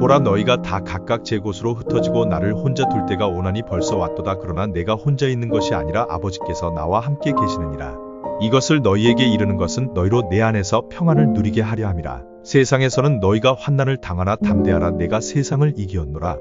보라, 너희가 다 각각 제 곳으로 흩어지고 나를 혼자 둘 때가 오나니 벌써 왔도다. 그러나 내가 혼자 있는 것이 아니라 아버지께서 나와 함께 계시느니라. 이것을 너희에게 이르는 것은 너희로 내 안에서 평안을 누리게 하려 함이라. 세상에서는 너희가 환난을 당하나 담대하라. 내가 세상을 이기었노라.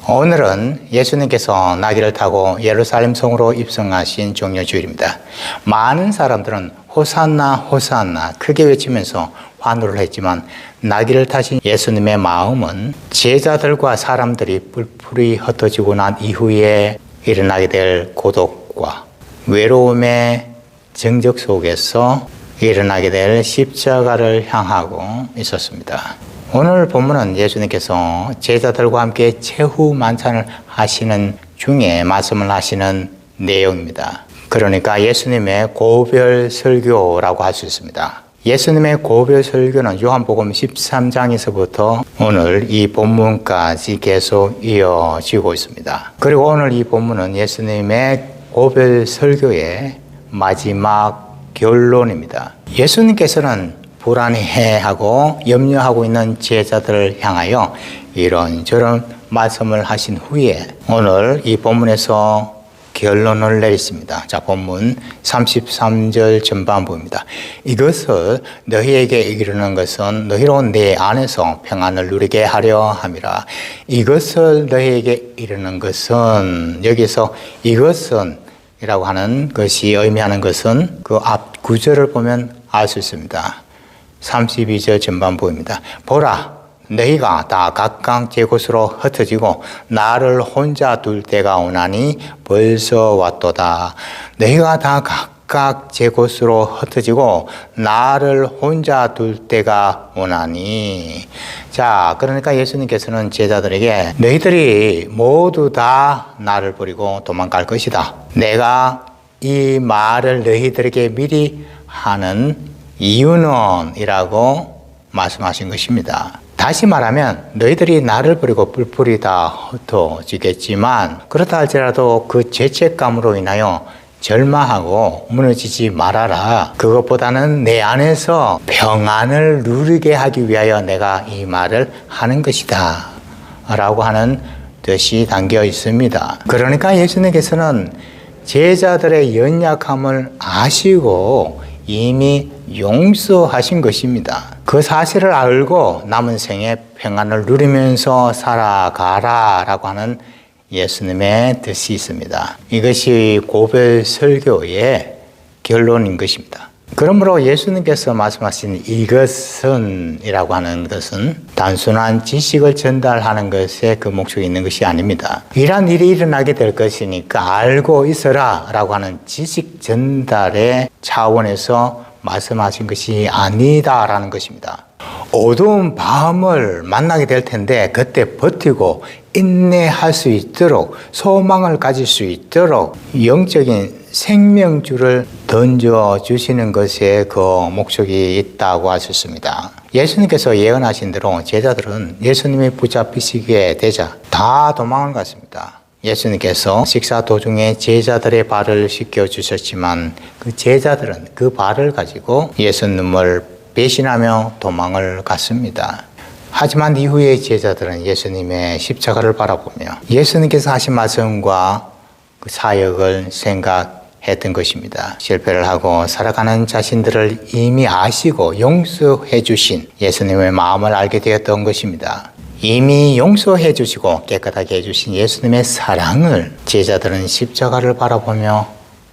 오늘은 예수님께서 나귀를 타고 예루살렘 성으로 입성하신 종려주일입니다. 많은 사람들은 호산나 호산나 크게 외치면서 환호를 했지만 나귀를 타신 예수님의 마음은 제자들과 사람들이 뿔뿔이 흩어지고 난 이후에 일어나게 될 고독과 외로움의 정적 속에서 일어나게 될 십자가를 향하고 있었습니다. 오늘 본문은 예수님께서 제자들과 함께 최후 만찬을 하시는 중에 말씀을 하시는 내용입니다. 그러니까 예수님의 고별 설교라고 할 수 있습니다. 예수님의 고별 설교는 요한복음 13장에서부터 오늘 이 본문까지 계속 이어지고 있습니다. 그리고 오늘 이 본문은 예수님의 고별 설교의 마지막 결론입니다. 예수님께서는 불안해하고 염려하고 있는 제자들을 향하여 이런저런 말씀을 하신 후에 오늘 이 본문에서 결론을 내리십니다. 자, 본문 33절 전반부입니다. 이것을 너희에게 이르는 것은 너희로 내 안에서 평안을 누리게 하려 함이라. 이것을 너희에게 이르는 것은, 여기서 이것은 이라고 하는 것이 의미하는 것은 그 앞 구절을 보면 알 수 있습니다. 32절 전반부입니다. 보라, 너희가 다 각각 제 곳으로 흩어지고 나를 혼자 둘 때가 오나니 벌써 왔도다. 너희가 다 각각 제 곳으로 흩어지고 나를 혼자 둘 때가 오나니. 자, 그러니까 예수님께서는 제자들에게 너희들이 모두 다 나를 버리고 도망갈 것이다. 내가 이 말을 너희들에게 미리 하는 이유는 이라고 말씀하신 것입니다. 다시 말하면 너희들이 나를 버리고 뿔뿔이 다 흩어지겠지만 그렇다 할지라도 그 죄책감으로 인하여 절망하고 무너지지 말아라. 그것보다는 내 안에서 평안을 누리게 하기 위하여 내가 이 말을 하는 것이다 라고 하는 뜻이 담겨 있습니다. 그러니까 예수님께서는 제자들의 연약함을 아시고 이미 용서하신 것입니다. 그 사실을 알고 남은 생에 평안을 누리면서 살아가라 라고 하는 예수님의 뜻이 있습니다. 이것이 고별 설교의 결론인 것입니다. 그러므로 예수님께서 말씀하신 이것은 이라고 하는 것은 단순한 지식을 전달하는 것에 그 목적이 있는 것이 아닙니다. 이러한 일이 일어나게 될 것이니까 알고 있어라 라고 하는 지식 전달의 차원에서 말씀하신 것이 아니다라는 것입니다. 어두운 밤을 만나게 될 텐데 그때 버티고 인내할 수 있도록 소망을 가질 수 있도록 영적인 생명줄을 던져주시는 것에 그 목적이 있다고 할 수 있습니다. 예수님께서 예언하신 대로 제자들은 예수님이 붙잡히시게 되자 다 도망을 갔습니다. 예수님께서 식사 도중에 제자들의 발을 씻겨주셨지만 그 제자들은 그 발을 가지고 예수님을 배신하며 도망을 갔습니다. 하지만 이후에 제자들은 예수님의 십자가를 바라보며 예수님께서 하신 말씀과 그 사역을 생각했던 것입니다. 실패를 하고 살아가는 자신들을 이미 아시고 용서해 주신 예수님의 마음을 알게 되었던 것입니다. 이미 용서해 주시고 깨끗하게 해주신 예수님의 사랑을 제자들은 십자가를 바라보며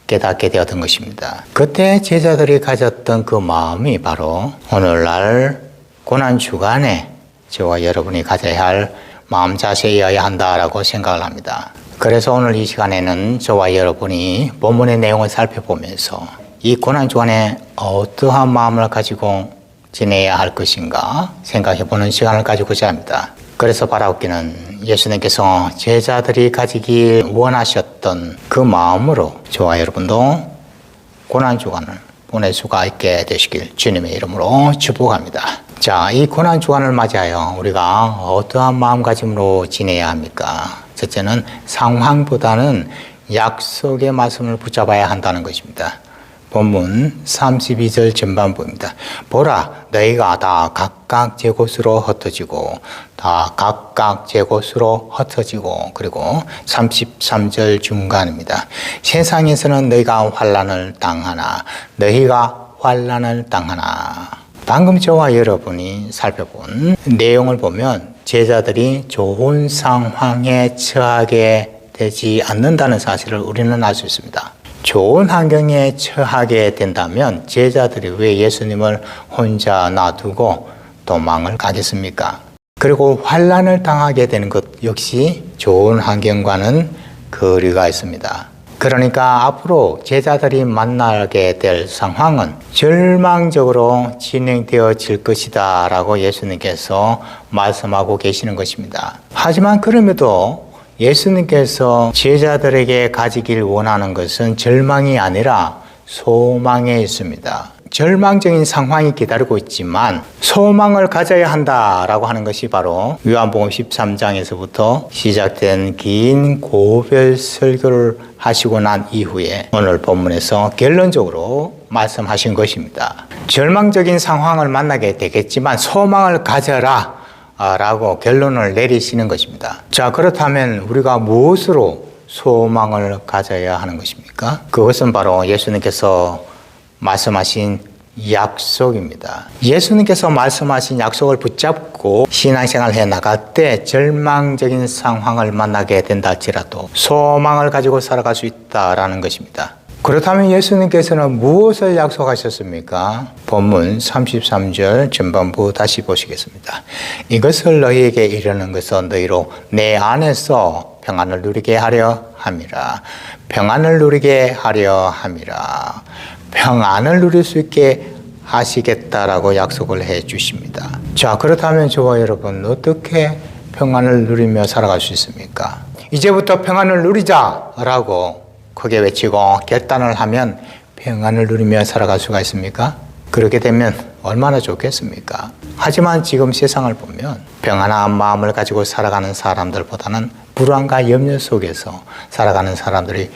깨닫게 되었던 것입니다. 그때 제자들이 가졌던 그 마음이 바로 오늘날 고난주간에 저와 여러분이 가져야 할 마음 자세여야 한다라고 생각을 합니다. 그래서 오늘 이 시간에는 저와 여러분이 본문의 내용을 살펴보면서 이 고난주간에 어떠한 마음을 가지고 지내야 할 것인가 생각해보는 시간을 가지고자 합니다. 그래서 바라옵기는 예수님께서 제자들이 가지기 원하셨던 그 마음으로 저와 여러분도 고난주간을 보낼 수가 있게 되시길 주님의 이름으로 축복합니다. 자, 이 고난주간을 맞이하여 우리가 어떠한 마음가짐으로 지내야 합니까? 첫째는 상황보다는 약속의 말씀을 붙잡아야 한다는 것입니다. 본문 32절 전반부입니다. 보라, 너희가 다 각각 제 곳으로 흩어지고, 다 각각 제 곳으로 흩어지고, 그리고 33절 중간입니다. 세상에서는 너희가 환난을 당하나, 너희가 환난을 당하나. 방금 저와 여러분이 살펴본 내용을 보면 제자들이 좋은 상황에 처하게 되지 않는다는 사실을 우리는 알 수 있습니다. 좋은 환경에 처하게 된다면 제자들이 왜 예수님을 혼자 놔두고 도망을 가겠습니까? 그리고 환난을 당하게 되는 것 역시 좋은 환경과는 거리가 있습니다. 그러니까 앞으로 제자들이 만나게 될 상황은 절망적으로 진행되어질 것이다 라고 예수님께서 말씀하고 계시는 것입니다. 하지만 그럼에도 예수님께서 제자들에게 가지길 원하는 것은 절망이 아니라 소망에 있습니다. 절망적인 상황이 기다리고 있지만 소망을 가져야 한다라고 하는 것이 바로 요한복음 13장에서부터 시작된 긴 고별 설교를 하시고 난 이후에 오늘 본문에서 결론적으로 말씀하신 것입니다. 절망적인 상황을 만나게 되겠지만 소망을 가져라 라고 결론을 내리시는 것입니다. 자, 그렇다면 우리가 무엇으로 소망을 가져야 하는 것입니까? 그것은 바로 예수님께서 말씀하신 약속입니다. 예수님께서 말씀하신 약속을 붙잡고 신앙생활을 해 나갈 때 절망적인 상황을 만나게 된다 할지라도 소망을 가지고 살아갈 수 있다라는 것입니다. 그렇다면 예수님께서는 무엇을 약속하셨습니까? 본문 33절 전반부 다시 보시겠습니다. 이것을 너희에게 이르는 것은 너희로 내 안에서 평안을 누리게 하려 함이라. 평안을 누리게 하려 함이라. 평안을 누릴 수 있게 하시겠다라고 약속을 해 주십니다. 자, 그렇다면 저와 여러분 어떻게 평안을 누리며 살아갈 수 있습니까? 이제부터 평안을 누리자라고 크게 외치고 결단을 하면 평안을 누리며 살아갈 수가 있습니까? 그렇게 되면 얼마나 좋겠습니까? 하지만 지금 세상을 보면 평안한 마음을 가지고 살아가는 사람들보다는 불안과 염려 속에서 살아가는 사람들이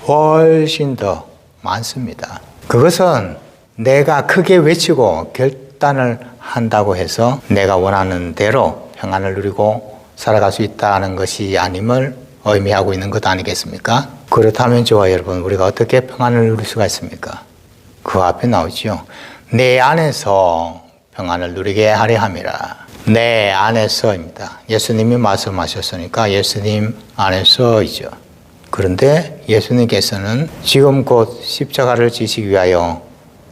훨씬 더 많습니다. 그것은 내가 크게 외치고 결단을 한다고 해서 내가 원하는 대로 평안을 누리고 살아갈 수 있다는 것이 아님을 의미하고 있는 것 아니겠습니까? 그렇다면 저와 여러분, 우리가 어떻게 평안을 누릴 수가 있습니까? 그 앞에 나오죠. 내 안에서 평안을 누리게 하려 함이라. 내 안에서입니다. 예수님이 말씀하셨으니까 예수님 안에서이죠. 그런데 예수님께서는 지금 곧 십자가를 지시기 위하여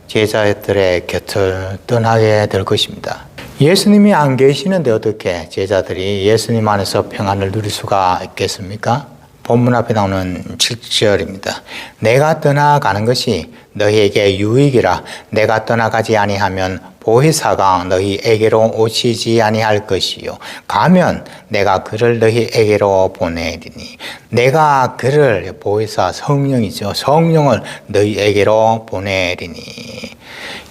제자들의 곁을 떠나게 될 것입니다. 예수님이 안 계시는데 어떻게 제자들이 예수님 안에서 평안을 누릴 수가 있겠습니까? 본문 앞에 나오는 7절입니다. 내가 떠나가는 것이 너희에게 유익이라. 내가 떠나가지 아니하면 보혜사가 너희에게로 오시지 아니할 것이요. 가면 내가 그를 너희에게로 보내리니. 내가 그를, 보혜사 성령이죠. 성령을 너희에게로 보내리니.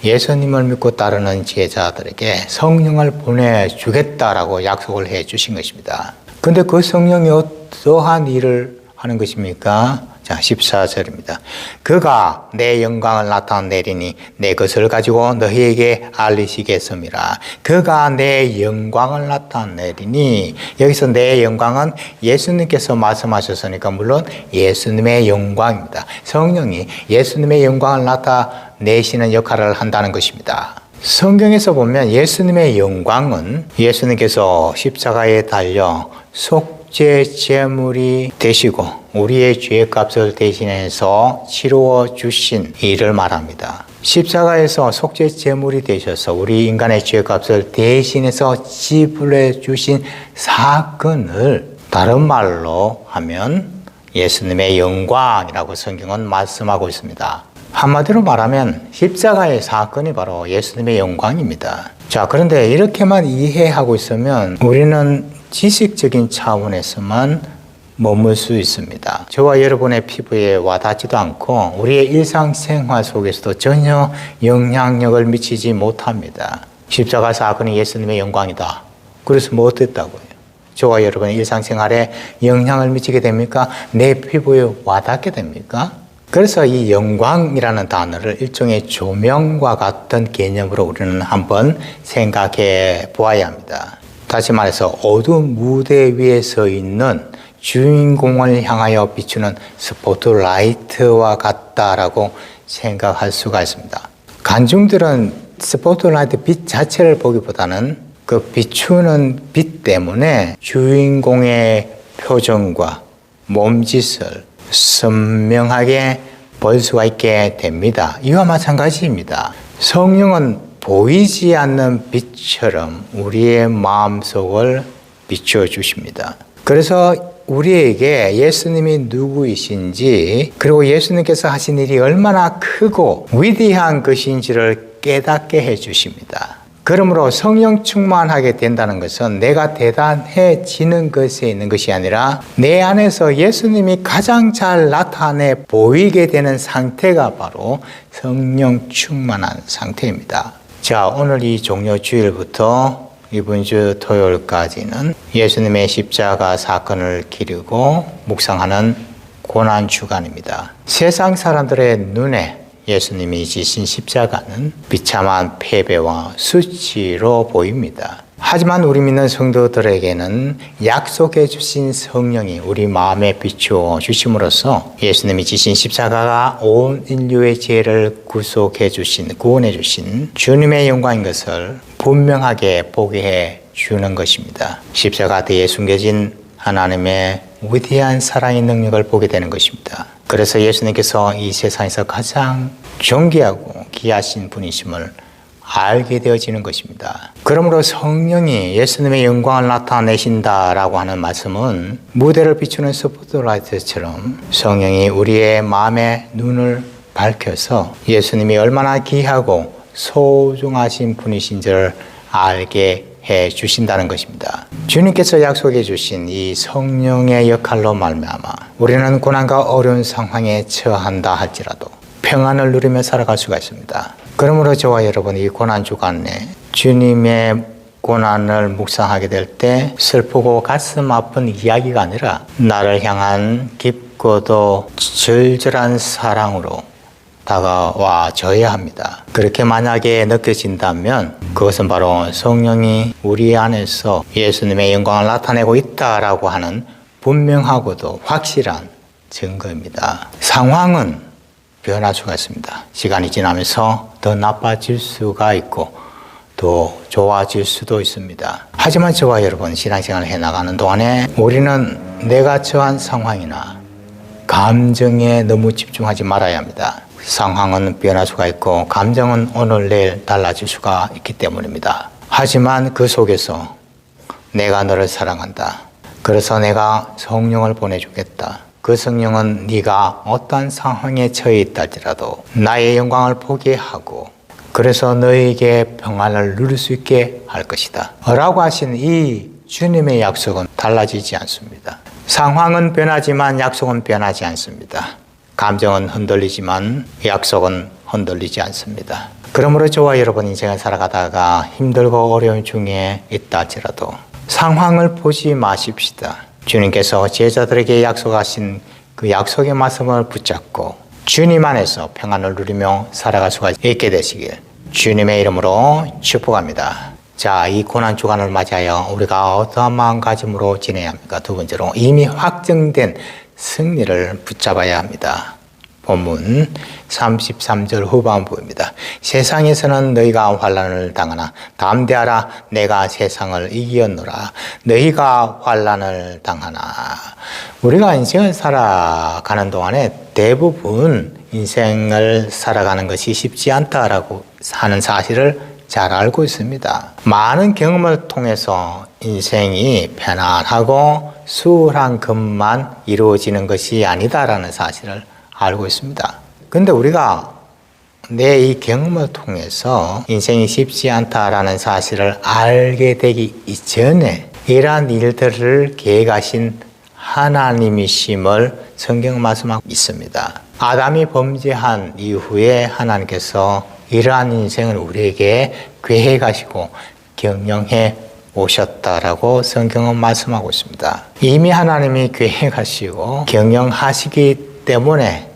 예수님을 믿고 따르는 제자들에게 성령을 보내주겠다라고 약속을 해 주신 것입니다. 근데 그 성령이 어떠한 일을 하는 것입니까? 자, 14절입니다. 그가 내 영광을 나타내리니 내 것을 가지고 너희에게 알리시겠습니다. 그가 내 영광을 나타내리니, 여기서 내 영광은 예수님께서 말씀하셨으니까 물론 예수님의 영광입니다. 성령이 예수님의 영광을 나타내시는 역할을 한다는 것입니다. 성경에서 보면 예수님의 영광은 예수님께서 십자가에 달려 속죄 제물이 되시고 우리의 죄값을 대신해서 치루어 주신 일을 말합니다. 십자가에서 속죄 제물이 되셔서 우리 인간의 죄값을 대신해서 지불해 주신 사건을 다른 말로 하면 예수님의 영광이라고 성경은 말씀하고 있습니다. 한마디로 말하면 십자가의 사건이 바로 예수님의 영광입니다. 자, 그런데 이렇게만 이해하고 있으면 우리는 지식적인 차원에서만 머물 수 있습니다. 저와 여러분의 피부에 와닿지도 않고 우리의 일상생활 속에서도 전혀 영향력을 미치지 못합니다. 십자가 사건이 예수님의 영광이다. 그래서 뭐 어땠다고요? 저와 여러분의 일상생활에 영향을 미치게 됩니까? 내 피부에 와닿게 됩니까? 그래서 이 영광이라는 단어를 일종의 조명과 같은 개념으로 우리는 한번 생각해 보아야 합니다. 다시 말해서 어두운 무대 위에 서 있는 주인공을 향하여 비추는 스포트라이트와 같다라고 생각할 수가 있습니다. 관중들은 스포트라이트 빛 자체를 보기보다는 그 비추는 빛 때문에 주인공의 표정과 몸짓을 선명하게 볼 수가 있게 됩니다. 이와 마찬가지입니다. 성령은 보이지 않는 빛처럼 우리의 마음속을 비추어 주십니다. 그래서 우리에게 예수님이 누구이신지, 그리고 예수님께서 하신 일이 얼마나 크고 위대한 것인지를 깨닫게 해 주십니다. 그러므로 성령 충만하게 된다는 것은 내가 대단해지는 것에 있는 것이 아니라 내 안에서 예수님이 가장 잘 나타내 보이게 되는 상태가 바로 성령 충만한 상태입니다. 자, 오늘 이 종려 주일부터 이번 주 토요일까지는 예수님의 십자가 사건을 기리고 묵상하는 고난 주간입니다. 세상 사람들의 눈에 예수님이 지신 십자가는 비참한 패배와 수치로 보입니다. 하지만 우리 믿는 성도들에게는 약속해 주신 성령이 우리 마음에 비추어 주심으로써 예수님이 지신 십자가가 온 인류의 죄를 구속해 주신, 구원해 주신 주님의 영광인 것을 분명하게 보게 해 주는 것입니다. 십자가 뒤에 숨겨진 하나님의 위대한 사랑의 능력을 보게 되는 것입니다. 그래서 예수님께서 이 세상에서 가장 존귀하고 귀하신 분이심을 알게 되어지는 것입니다. 그러므로 성령이 예수님의 영광을 나타내신다라고 하는 말씀은 무대를 비추는 스포트라이트처럼 성령이 우리의 마음의 눈을 밝혀서 예수님이 얼마나 귀하고 소중하신 분이신지를 알게 해 주신다는 것입니다. 주님께서 약속해 주신 이 성령의 역할로 말미암아 우리는 고난과 어려운 상황에 처한다 할지라도 평안을 누리며 살아갈 수가 있습니다. 그러므로 저와 여러분이 이 고난 주간에 주님의 고난을 묵상하게 될 때 슬프고 가슴 아픈 이야기가 아니라 나를 향한 깊고도 절절한 사랑으로 다가와 줘야 합니다. 그렇게 만약에 느껴진다면 그것은 바로 성령이 우리 안에서 예수님의 영광을 나타내고 있다라고 하는 분명하고도 확실한 증거입니다. 상황은 변할 수가 있습니다. 시간이 지나면서 더 나빠질 수가 있고 또 좋아질 수도 있습니다. 하지만 저와 여러분 신앙생활을 해나가는 동안에 우리는 내가 처한 상황이나 감정에 너무 집중하지 말아야 합니다. 상황은 변할 수가 있고 감정은 오늘 내일 달라질 수가 있기 때문입니다. 하지만 그 속에서 내가 너를 사랑한다. 그래서 내가 성령을 보내주겠다. 그 성령은 네가 어떠한 상황에 처해 있다 할지라도 나의 영광을 보게 하고 그래서 너에게 평안을 누릴 수 있게 할 것이다 라고 하신 이 주님의 약속은 달라지지 않습니다. 상황은 변하지만 약속은 변하지 않습니다. 감정은 흔들리지만 약속은 흔들리지 않습니다. 그러므로 저와 여러분 인생을 살아가다가 힘들고 어려움 중에 있다 할지라도 상황을 보지 마십시다. 주님께서 제자들에게 약속하신 그 약속의 말씀을 붙잡고 주님 안에서 평안을 누리며 살아갈 수가 있게 되시길 주님의 이름으로 축복합니다. 자, 이 고난 주간을 맞이하여 우리가 어떠한 마음가짐으로 지내야 합니까? 두 번째로 이미 확정된 승리를 붙잡아야 합니다. 본문 33절 후반부입니다. 세상에서는 너희가 환난을 당하나 담대하라 내가 세상을 이겼노라. 너희가 환난을 당하나. 우리가 인생을 살아가는 동안에 대부분 인생을 살아가는 것이 쉽지 않다라고 하는 사실을 잘 알고 있습니다. 많은 경험을 통해서 인생이 편안하고 수월한 것만 이루어지는 것이 아니다라는 사실을 알고 있습니다. 근데 우리가 내 이 경험을 통해서 인생이 쉽지 않다라는 사실을 알게 되기 이전에 이러한 일들을 계획하신 하나님이심을 성경 말씀하고 있습니다. 아담이 범죄한 이후에 하나님께서 이러한 인생을 우리에게 계획하시고 경영해 오셨다라고 성경은 말씀하고 있습니다. 이미 하나님이 계획하시고 경영하시기 때문에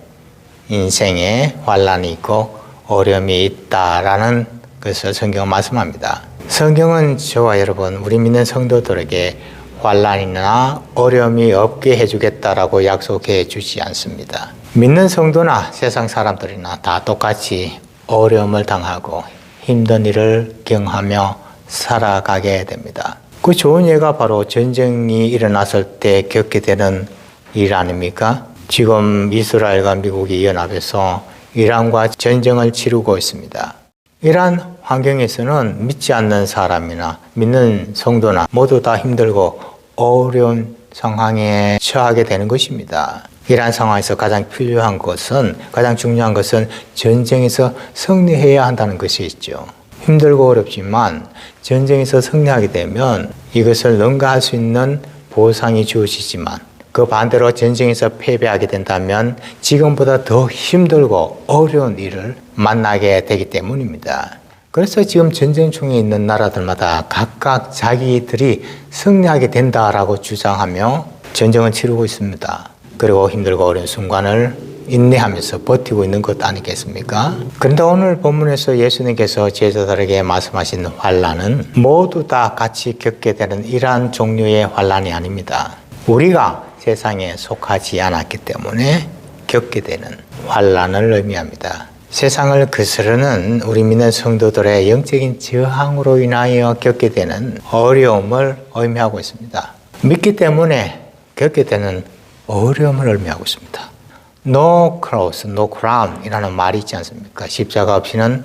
인생에 환란이 있고 어려움이 있다라는 것을 성경은 말씀합니다. 성경은 저와 여러분, 우리 믿는 성도들에게 환란이나 어려움이 없게 해주겠다라고 약속해 주지 않습니다. 믿는 성도나 세상 사람들이나 다 똑같이 어려움을 당하고 힘든 일을 경험하며 살아가게 됩니다. 그 좋은 예가 바로 전쟁이 일어났을 때 겪게 되는 일 아닙니까? 지금 이스라엘과 미국이 연합해서 이란과 전쟁을 치르고 있습니다. 이러한 환경에서는 믿지 않는 사람이나 믿는 성도나 모두 다 힘들고 어려운 상황에 처하게 되는 것입니다. 이러한 상황에서 가장 중요한 것은 전쟁에서 승리해야 한다는 것이 있죠. 힘들고 어렵지만 전쟁에서 승리하게 되면 이것을 능가할 수 있는 보상이 주어지지만 그 반대로 전쟁에서 패배하게 된다면 지금보다 더 힘들고 어려운 일을 만나게 되기 때문입니다. 그래서 지금 전쟁 중에 있는 나라들마다 각각 자기들이 승리하게 된다라고 주장하며 전쟁을 치르고 있습니다. 그리고 힘들고 어려운 순간을 인내하면서 버티고 있는 것 아니겠습니까? 그런데 오늘 본문에서 예수님께서 제자들에게 말씀하신 환란은 모두 다 같이 겪게 되는 이러한 종류의 환란이 아닙니다. 우리가 세상에 속하지 않았기 때문에 겪게 되는 환란을 의미합니다. 세상을 거스르는 우리 믿는 성도들의 영적인 저항으로 인하여 겪게 되는 어려움을 의미하고 있습니다. 믿기 때문에 겪게 되는 어려움을 의미하고 있습니다. No cross, no crown 이라는 말이 있지 않습니까? 십자가 없이는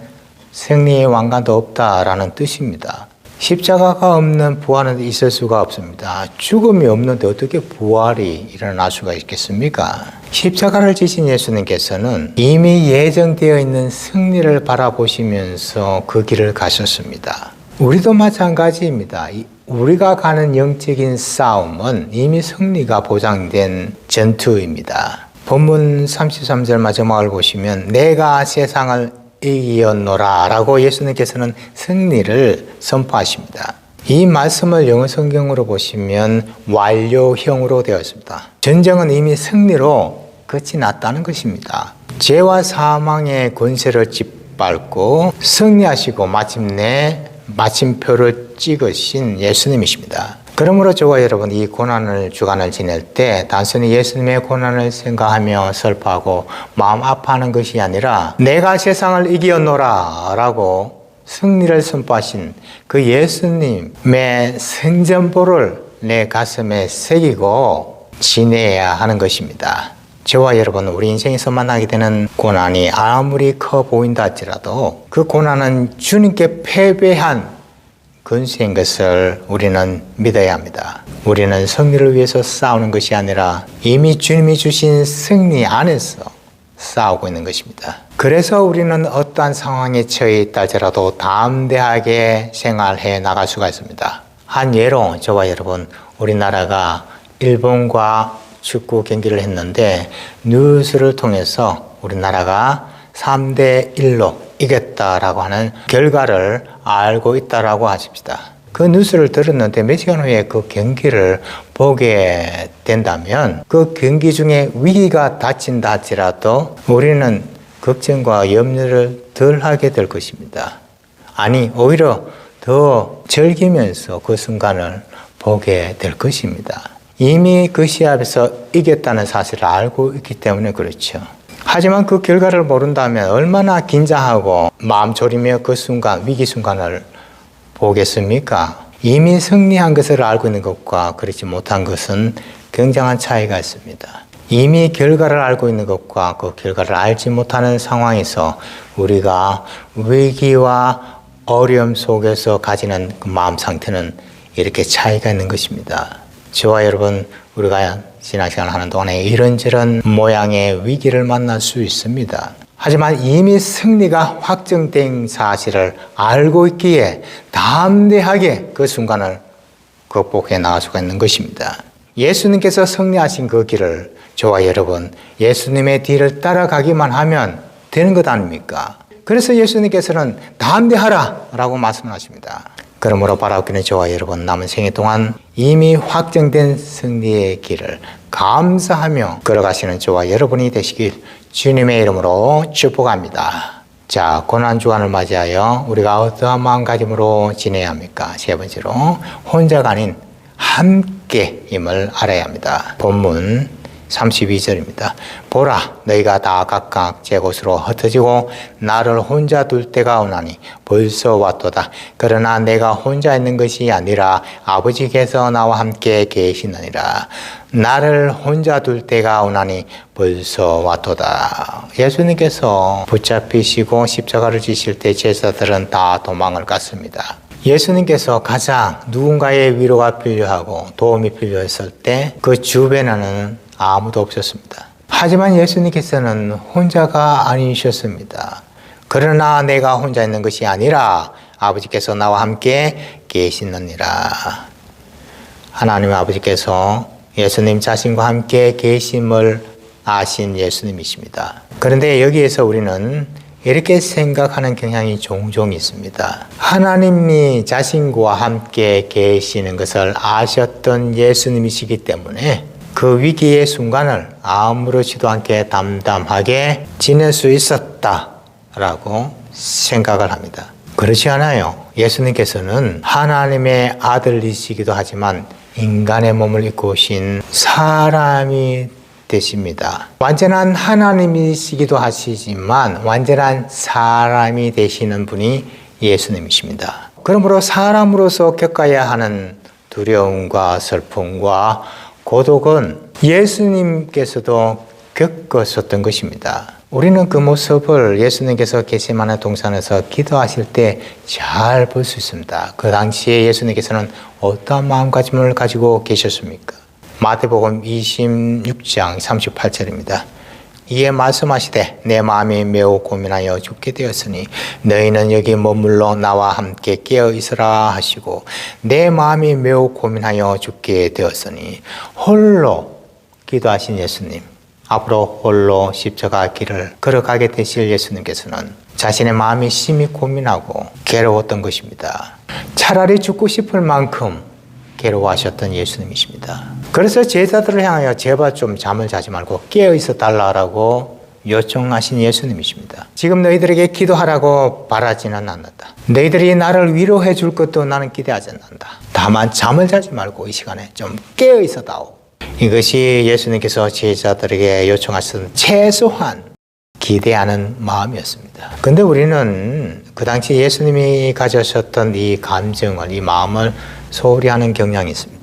승리의 왕관도 없다라는 뜻입니다. 십자가가 없는 부활은 있을 수가 없습니다. 죽음이 없는데 어떻게 부활이 일어날 수가 있겠습니까? 십자가를 지신 예수님께서는 이미 예정되어 있는 승리를 바라보시면서 그 길을 가셨습니다. 우리도 마찬가지입니다. 우리가 가는 영적인 싸움은 이미 승리가 보장된 전투입니다. 본문 33절 마지막을 보시면 내가 세상을 이기었노라 라고 예수님께서는 승리를 선포하십니다. 이 말씀을 영어 성경으로 보시면 완료형으로 되어 있습니다. 전쟁은 이미 승리로 끝이 났다는 것입니다. 죄와 사망의 권세를 짓밟고 승리하시고 마침내 마침표를 찍으신 예수님이십니다. 그러므로 저와 여러분 이 고난을 주간을 지낼 때 단순히 예수님의 고난을 생각하며 슬퍼하고 마음 아파하는 것이 아니라 내가 세상을 이기었노라 라고 승리를 선포하신 그 예수님의 생전보를 내 가슴에 새기고 지내야 하는 것입니다. 저와 여러분 우리 인생에서 만나게 되는 고난이 아무리 커 보인다 할지라도 그 고난은 주님께 패배한 근세인 것을 우리는 믿어야 합니다. 우리는 승리를 위해서 싸우는 것이 아니라 이미 주님이 주신 승리 안에서 싸우고 있는 것입니다. 그래서 우리는 어떠한 상황에 처해 있다 할지라도 담대하게 생활해 나갈 수가 있습니다. 한 예로 저와 여러분 우리나라가 일본과 축구 경기를 했는데 뉴스를 통해서 우리나라가 3대1로 이겼다라고 하는 결과를 알고 있다라고 하십시다. 그 뉴스를 들었는데 몇 시간 후에 그 경기를 보게 된다면 그 경기 중에 위기가 닥친다 할지라도 우리는 걱정과 염려를 덜 하게 될 것입니다. 아니 오히려 더 즐기면서 그 순간을 보게 될 것입니다. 이미 그 시합에서 이겼다는 사실을 알고 있기 때문에 그렇죠. 하지만 그 결과를 모른다면 얼마나 긴장하고 마음 졸이며 그 순간, 위기 순간을 보겠습니까? 이미 승리한 것을 알고 있는 것과 그렇지 못한 것은 굉장한 차이가 있습니다. 이미 결과를 알고 있는 것과 그 결과를 알지 못하는 상황에서 우리가 위기와 어려움 속에서 가지는 그 마음 상태는 이렇게 차이가 있는 것입니다. 저와 여러분, 우리가 지난 시간 하는 동안에 이런저런 모양의 위기를 만날 수 있습니다. 하지만 이미 승리가 확정된 사실을 알고 있기에 담대하게 그 순간을 극복해 나갈 수가 있는 것입니다. 예수님께서 승리하신 그 길을 저와 여러분 예수님의 뒤를 따라가기만 하면 되는 것 아닙니까? 그래서 예수님께서는 담대하라 라고 말씀하십니다. 그러므로 바라옵기는 저와 여러분 남은 생애 동안 이미 확정된 승리의 길을 감사하며 걸어가시는 저와 여러분이 되시길 주님의 이름으로 축복합니다. 자, 고난주간을 맞이하여 우리가 어떠한 마음가짐으로 지내야 합니까? 세 번째로 혼자가 아닌 함께임을 알아야 합니다. 본문 32절입니다. 보라, 너희가 다 각각 제 곳으로 흩어지고 나를 혼자 둘 때가 오나니 벌써 왔도다. 그러나 내가 혼자 있는 것이 아니라 아버지께서 나와 함께 계시느니라. 나를 혼자 둘 때가 오나니 벌써 왔도다. 예수님께서 붙잡히시고 십자가를 지실 때 제자들은 다 도망을 갔습니다. 예수님께서 가장 누군가의 위로가 필요하고 도움이 필요했을 때 그 주변에는 아무도 없었습니다. 하지만 예수님께서는 혼자가 아니셨습니다. 그러나 내가 혼자 있는 것이 아니라 아버지께서 나와 함께 계시느니라. 하나님 아버지께서 예수님 자신과 함께 계심을 아신 예수님이십니다. 그런데 여기에서 우리는 이렇게 생각하는 경향이 종종 있습니다. 하나님이 자신과 함께 계시는 것을 아셨던 예수님이시기 때문에 그 위기의 순간을 아무렇지도 않게 담담하게 지낼 수 있었다라고 생각을 합니다. 그렇지 않아요. 예수님께서는 하나님의 아들이시기도 하지만 인간의 몸을 입고 오신 사람이 되십니다. 완전한 하나님이시기도 하시지만 완전한 사람이 되시는 분이 예수님이십니다. 그러므로 사람으로서 겪어야 하는 두려움과 슬픔과 고독은 예수님께서도 겪으셨던 것입니다. 우리는 그 모습을 예수님께서 겟세마네 동산에서 기도하실 때 잘 볼 수 있습니다. 그 당시에 예수님께서는 어떠한 마음가짐을 가지고 계셨습니까? 마태복음 26장 38절입니다. 이에 말씀하시되 내 마음이 매우 고민하여 죽게 되었으니 너희는 여기 머물러 나와 함께 깨어 있으라 하시고 내 마음이 매우 고민하여 죽게 되었으니 홀로 기도하신 예수님, 앞으로 홀로 십자가 길을 걸어가게 되실 예수님께서는 자신의 마음이 심히 고민하고 괴로웠던 것입니다. 차라리 죽고 싶을 만큼 괴로워하셨던 예수님이십니다. 그래서 제자들을 향하여 제발 좀 잠을 자지 말고 깨어 있어 달라고 요청하신 예수님이십니다. 지금 너희들에게 기도하라고 바라지는 않는다. 너희들이 나를 위로해 줄 것도 나는 기대하지 않는다. 다만 잠을 자지 말고 이 시간에 좀 깨어 있어 다오. 이것이 예수님께서 제자들에게 요청하신 최소한 기대하는 마음이었습니다. 근데 우리는 그 당시 예수님이 가지셨던 이 감정을, 이 마음을 소홀히 하는 경향이 있습니다.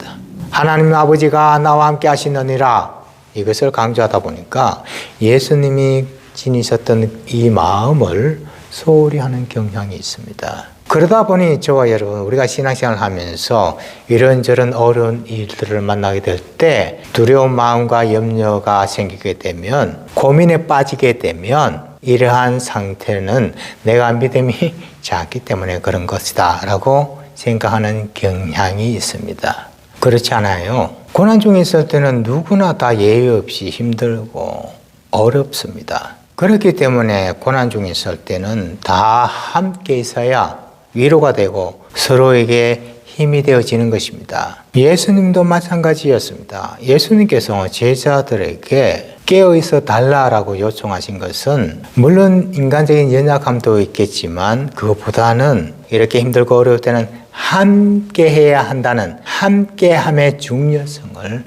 하나님 아버지가 나와 함께 하시느니라 이것을 강조하다 보니까 예수님이 지니셨던 이 마음을 소홀히 하는 경향이 있습니다. 그러다 보니 저와 여러분 우리가 신앙생활을 하면서 이런저런 어려운 일들을 만나게 될 때 두려운 마음과 염려가 생기게 되면 고민에 빠지게 되면 이러한 상태는 내가 믿음이 작기 때문에 그런 것이다 라고 생각하는 경향이 있습니다. 그렇지 않아요. 고난 중에 있을 때는 누구나 다 예외 없이 힘들고 어렵습니다. 그렇기 때문에 고난 중에 있을 때는 다 함께 있어야 위로가 되고 서로에게 힘이 되어지는 것입니다. 예수님도 마찬가지였습니다. 예수님께서 제자들에게 깨어있어 달라라고 요청하신 것은 물론 인간적인 연약함도 있겠지만 그것보다는 이렇게 힘들고 어려울 때는 함께 해야 한다는 함께함의 중요성을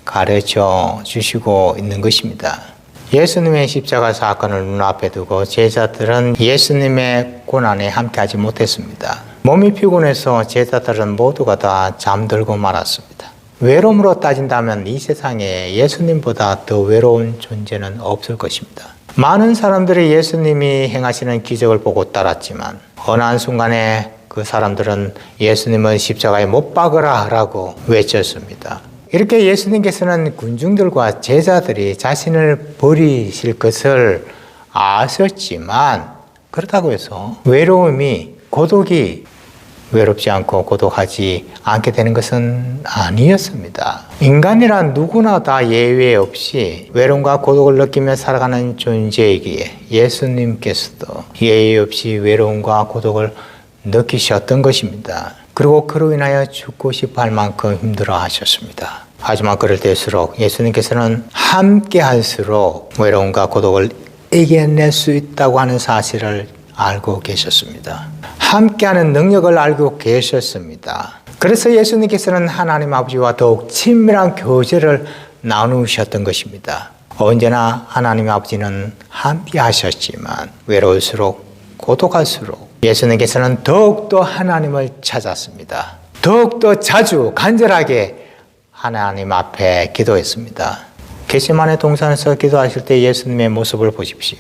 가르쳐 주시고 있는 것입니다. 예수님의 십자가 사건을 눈앞에 두고 제자들은 예수님의 고난에 함께하지 못했습니다. 몸이 피곤해서 제자들은 모두가 다 잠들고 말았습니다. 외로움으로 따진다면 이 세상에 예수님보다 더 외로운 존재는 없을 것입니다. 많은 사람들이 예수님이 행하시는 기적을 보고 따랐지만 어느 한순간에 그 사람들은 예수님을 십자가에 못 박으라 라고 외쳤습니다. 이렇게 예수님께서는 군중들과 제자들이 자신을 버리실 것을 아셨지만 그렇다고 해서 외로움이 고독이 외롭지 않고 고독하지 않게 되는 것은 아니었습니다. 인간이란 누구나 다 예외 없이 외로움과 고독을 느끼며 살아가는 존재이기에 예수님께서도 예외 없이 외로움과 고독을 느끼셨던 것입니다. 그리고 그로 인하여 죽고 싶어 할 만큼 힘들어 하셨습니다. 하지만 그럴 때일수록 예수님께서는 함께 할수록 외로움과 고독을 이겨낼 수 있다고 하는 사실을 알고 계셨습니다. 함께하는 능력을 알고 계셨습니다. 그래서 예수님께서는 하나님 아버지와 더욱 친밀한 교제를 나누셨던 것입니다. 언제나 하나님 아버지는 함께 하셨지만 외로울수록 고독할수록 예수님께서는 더욱더 하나님을 찾았습니다. 더욱더 자주 간절하게 하나님 앞에 기도했습니다. 겟세마네 동산에서 기도하실 때 예수님의 모습을 보십시오.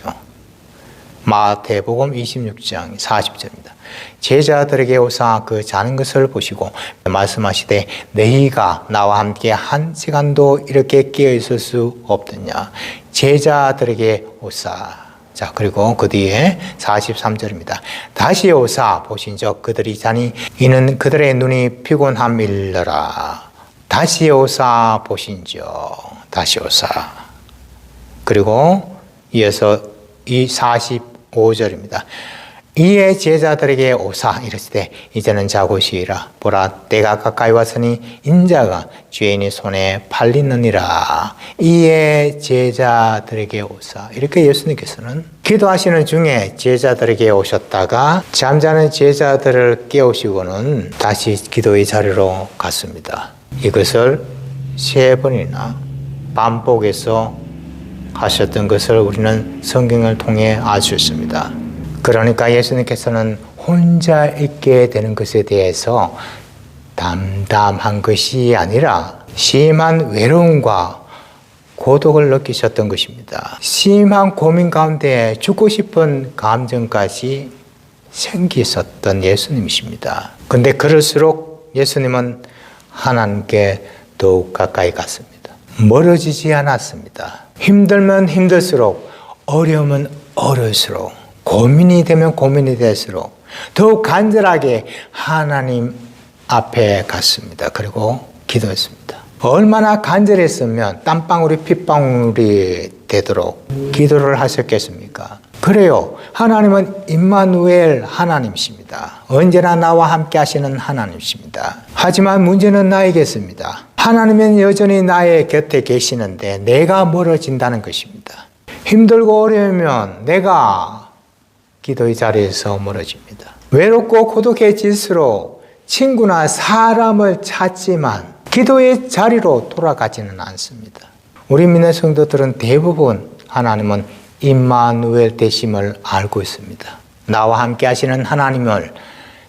마태복음 26장 40절입니다. 제자들에게 오사 그 자는 것을 보시고 말씀하시되 너희가 나와 함께 한 시간도 이렇게 깨어 있을 수 없느냐. 제자들에게 오사. 자, 그리고 그 뒤에 43절입니다. 다시 오사 보신즉 그들이 자니 이는 그들의 눈이 피곤함일러라. 다시 오사 보신즉 다시 오사. 그리고 이어서 이 45절입니다. 이에 제자들에게 오사 이르시되 이제는 자고 쉬라. 보라 때가 가까이 왔으니 인자가 죄인의 손에 팔리느니라. 이에 제자들에게 오사. 이렇게 예수님께서는 기도하시는 중에 제자들에게 오셨다가 잠자는 제자들을 깨우시고는 다시 기도의 자리로 갔습니다. 이것을 3번이나 반복해서 하셨던 것을 우리는 성경을 통해 알 수 있습니다. 그러니까 예수님께서는 혼자 있게 되는 것에 대해서 담담한 것이 아니라 심한 외로움과 고독을 느끼셨던 것입니다. 심한 고민 가운데 죽고 싶은 감정까지 생기셨던 예수님이십니다. 그런데 그럴수록 예수님은 하나님께 더욱 가까이 갔습니다. 멀어지지 않았습니다. 힘들면 힘들수록, 어려우면 어려울수록, 고민이 되면 고민이 될수록 더욱 간절하게 하나님 앞에 갔습니다. 그리고 기도했습니다. 얼마나 간절했으면 땀방울이 핏방울이 되도록 기도를 하셨겠습니까? 그래요. 하나님은 임마누엘 하나님이십니다. 언제나 나와 함께 하시는 하나님이십니다. 하지만 문제는 나에게있습니다. 하나님은 여전히 나의 곁에 계시는데 내가 멀어진다는 것입니다. 힘들고 어려우면 내가 기도의 자리에서 멀어집니다. 외롭고 고독해질수록 친구나 사람을 찾지만 기도의 자리로 돌아가지는 않습니다. 우리 믿는 성도들은 대부분 하나님은 임마누엘 되심을 알고 있습니다. 나와 함께 하시는 하나님을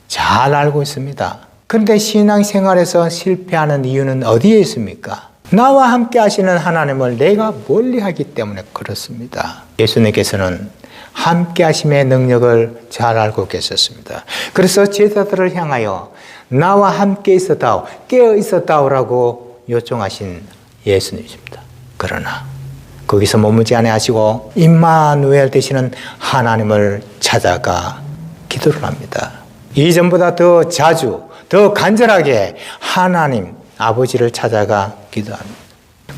잘 알고 있습니다. 그런데 신앙생활에서 실패하는 이유는 어디에 있습니까? 나와 함께 하시는 하나님을 내가 멀리하기 때문에 그렇습니다. 예수님께서는 함께 하심의 능력을 잘 알고 계셨습니다. 그래서 제자들을 향하여 나와 함께 있었다오, 깨어 있었다오라고 요청하신 예수님이십니다. 그러나 거기서 머무지 아니하시고 임마누엘 되시는 하나님을 찾아가 기도를 합니다. 이전보다 더 자주, 더 간절하게 하나님 아버지를 찾아가 기도합니다.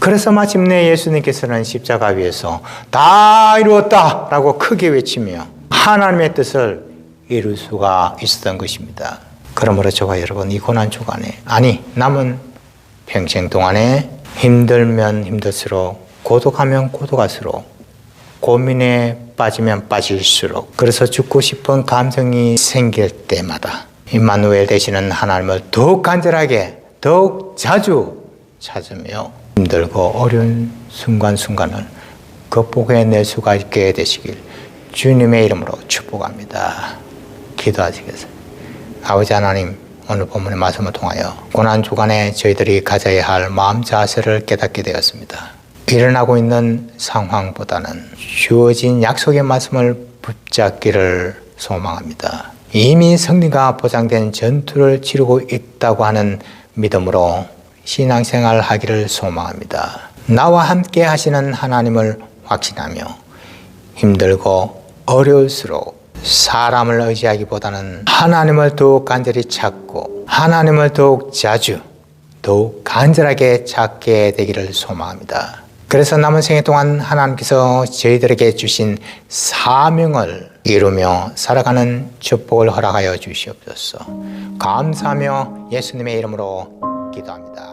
그래서 마침내 예수님께서는 십자가 위에서 다 이루었다 라고 크게 외치며 하나님의 뜻을 이룰 수가 있었던 것입니다. 그러므로 저와 여러분 이 고난 주간에, 아니 남은 평생 동안에 힘들면 힘들수록, 고독하면 고독할수록, 고민에 빠지면 빠질수록, 그래서 죽고 싶은 감정이 생길 때마다 임마누엘 되시는 하나님을 더욱 간절하게, 더욱 자주 찾으며 힘들고 어려운 순간순간을 극복해낼 수가 있게 되시길 주님의 이름으로 축복합니다. 기도하시겠습니다. 아버지 하나님, 오늘 본문의 말씀을 통하여 고난주간에 저희들이 가져야 할 마음 자세를 깨닫게 되었습니다. 일어나고 있는 상황보다는 주어진 약속의 말씀을 붙잡기를 소망합니다. 이미 승리가 보장된 전투를 치르고 있다고 하는 믿음으로 신앙생활 하기를 소망합니다. 나와 함께 하시는 하나님을 확신하며 힘들고 어려울수록 사람을 의지하기보다는 하나님을 더욱 간절히 찾고 하나님을 더욱 자주, 더욱 간절하게 찾게 되기를 소망합니다. 그래서 남은 생애 동안 하나님께서 저희들에게 주신 사명을 이루며 살아가는 축복을 허락하여 주시옵소서. 감사하며 예수님의 이름으로 기도합니다.